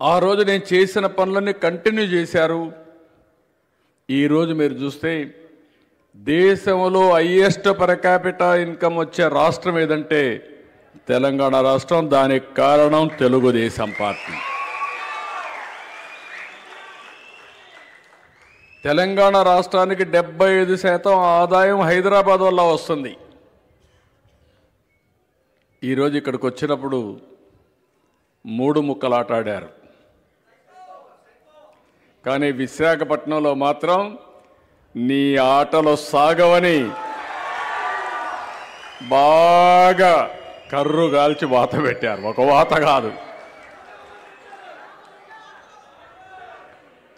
ఆ రోజు నేను చేసిన పనులన్నీ కంటిన్యూ చేశారు. ఈరోజు మీరు చూస్తే దేశంలో హైయెస్ట్ పర్ క్యాపిటా ఇన్కమ్ వచ్చే రాష్ట్రం ఏదంటే తెలంగాణ రాష్ట్రం. దానికి కారణం తెలుగుదేశం పార్టీ. తెలంగాణ రాష్ట్రానికి 75% ఆదాయం హైదరాబాద్ వల్ల వస్తుంది. ఈరోజు ఇక్కడికి వచ్చినప్పుడు 3 ముక్కలాట ఆడారు. కానీ విశాఖపట్నంలో మాత్రం నీ ఆటలు సాగవని బాగా కర్రు గాల్చి వాత పెట్టారు. ఒక వాత కాదు.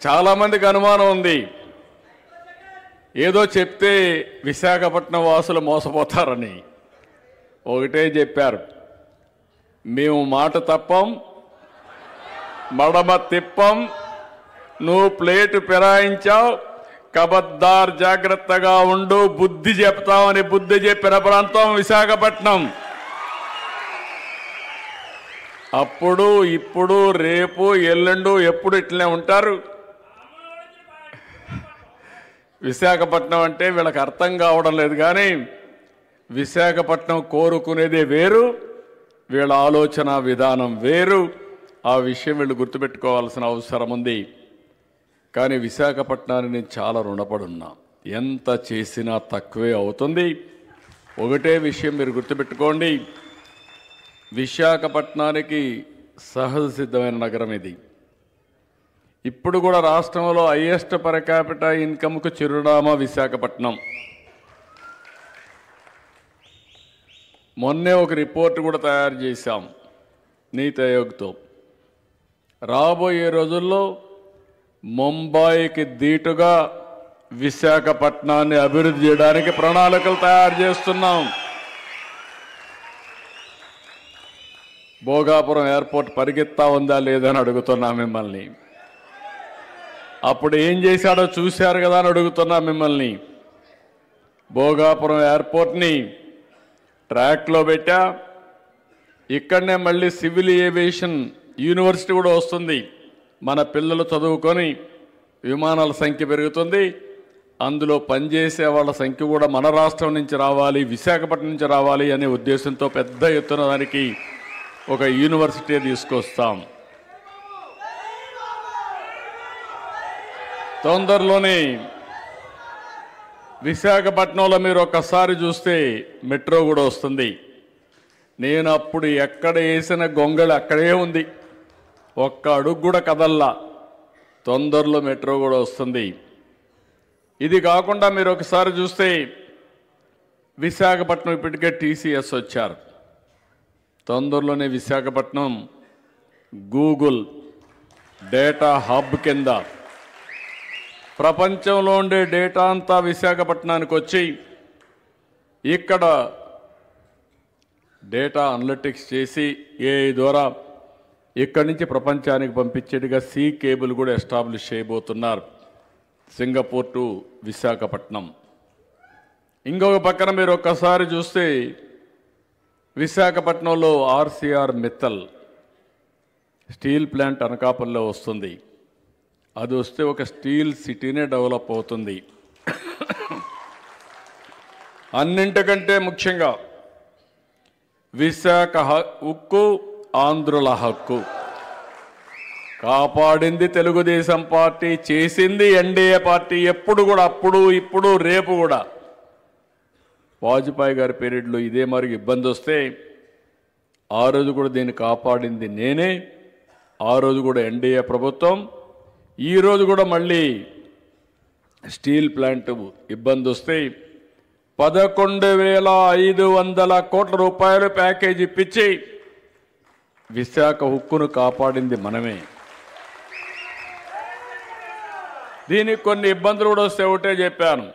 చాలామందికి అనుమానం ఉంది, ఏదో చెప్తే విశాఖపట్నం వాసులు మోసపోతారని. ఒకటే చెప్పారు, మేము మాట తప్పం, మడమ తిప్పం, నువ్వు ప్లేటు ఫిరాయించావు, కబద్దార్ జాగ్రత్తగా ఉండు, బుద్ధి చెప్తామని బుద్ధి చెప్పిన ప్రాంతం విశాఖపట్నం. అప్పుడు ఇప్పుడు రేపు ఎల్లుండు ఎప్పుడు ఇట్లనే ఉంటారు. విశాఖపట్నం అంటే వీళ్ళకి అర్థం కావడం లేదు. కానీ విశాఖపట్నం కోరుకునేదే వేరు, వీళ్ళ ఆలోచన విధానం వేరు. ఆ విషయం వీళ్ళు గుర్తుపెట్టుకోవాల్సిన అవసరం ఉంది. కానీ విశాఖపట్నాన్ని నేను చాలా రుణపడున్నా. ఎంత చేసినా తక్కువే అవుతుంది. ఒకటే విషయం మీరు గుర్తుపెట్టుకోండి, విశాఖపట్నానికి సహజ సిద్ధమైన నగరం ఇది. ఇప్పుడు కూడా రాష్ట్రంలో హైయెస్ట్ పర్ క్యాపిటా ఇన్కమ్కు చిరునామా విశాఖపట్నం. మొన్నే ఒక రిపోర్ట్ కూడా తయారు చేశాం నీతి ఆయోగ్తో. రాబోయే రోజుల్లో ముంబైకి ధీటుగా విశాఖపట్నాన్ని అభివృద్ధి చేయడానికి ప్రణాళికలు తయారు చేస్తున్నాం. భోగాపురం ఎయిర్పోర్ట్ పరిగెత్తా ఉందా లేదని అడుగుతున్నా మిమ్మల్ని. అప్పుడు ఏం చేశాడో చూశారు కదా అని అడుగుతున్నా మిమ్మల్ని. భోగాపురం ఎయిర్పోర్ట్ని ట్రాక్లో పెట్టా. ఇక్కడనే మళ్ళీ సివిల్ ఏవియేషన్ యూనివర్సిటీ కూడా వస్తుంది. మన పిల్లలు చదువుకొని విమానాల సంఖ్య పెరుగుతుంది. అందులో పనిచేసే వాళ్ళ సంఖ్య కూడా మన రాష్ట్రం నుంచి రావాలి, విశాఖపట్నం నుంచి రావాలి అనే ఉద్దేశంతో పెద్ద ఎత్తున దానికి ఒక యూనివర్సిటీ తీసుకొస్తాం. తొందరలోనే విశాఖపట్నంలో మీరు ఒక్కసారి చూస్తే మెట్రో కూడా వస్తుంది. నేను అప్పుడు ఎక్కడ వేసిన గొంగళి అక్కడే ఉంది, ఒక్క అడుగు కూడా కదల్లా. తొందరలో మెట్రో కూడా వస్తుంది. ఇది కాకుండా మీరు ఒకసారి చూస్తే విశాఖపట్నం ఇప్పటికే టీసీఎస్ వచ్చారు. తొందరలోనే విశాఖపట్నం గూగుల్ డేటా హబ్ కింద ప్రపంచంలో ఉండే డేటా అంతా విశాఖపట్నానికి వచ్చి ఇక్కడ డేటా అనలిటిక్స్ చేసి ఏఐ ద్వారా ఇక్కడి నుంచి ప్రపంచానికి పంపించేట్టుగా సీ కేబుల్ కూడా ఎస్టాబ్లిష్ చేయబోతున్నారు, సింగపూర్ టు విశాఖపట్నం. ఇంకొక పక్కన మీరు ఒక్కసారి చూస్తే విశాఖపట్నంలో ఆర్సీఆర్ మిత్తల్ స్టీల్ ప్లాంట్ అనకాపల్లిలో వస్తుంది. అది వస్తే ఒక స్టీల్ సిటీనే డెవలప్ అవుతుంది. అన్నింటికంటే ముఖ్యంగా విశాఖ ఉక్కు ఆంధ్రుల హక్కు కాపాడింది తెలుగుదేశం పార్టీ, చేసింది ఎన్డీఏ పార్టీ. ఎప్పుడు కూడా, అప్పుడు ఇప్పుడు రేపు కూడా. వాజ్పేయి గారి పీరియడ్లో ఇదే మరి ఇబ్బంది వస్తే ఆ రోజు కూడా దీన్ని కాపాడింది నేనే. ఆ రోజు కూడా ఎన్డీఏ ప్రభుత్వం. ఈ రోజు కూడా మళ్ళీ స్టీల్ ప్లాంట్ ఇబ్బంది వస్తే 11,500 కోట్ల రూపాయలు ప్యాకేజ్ ఇప్పించి విశాఖ ఉక్కును కాపాడింది మనమే. దీనికి కొన్ని ఇబ్బందులు కూడా వస్తే ఒకటే చెప్పాను,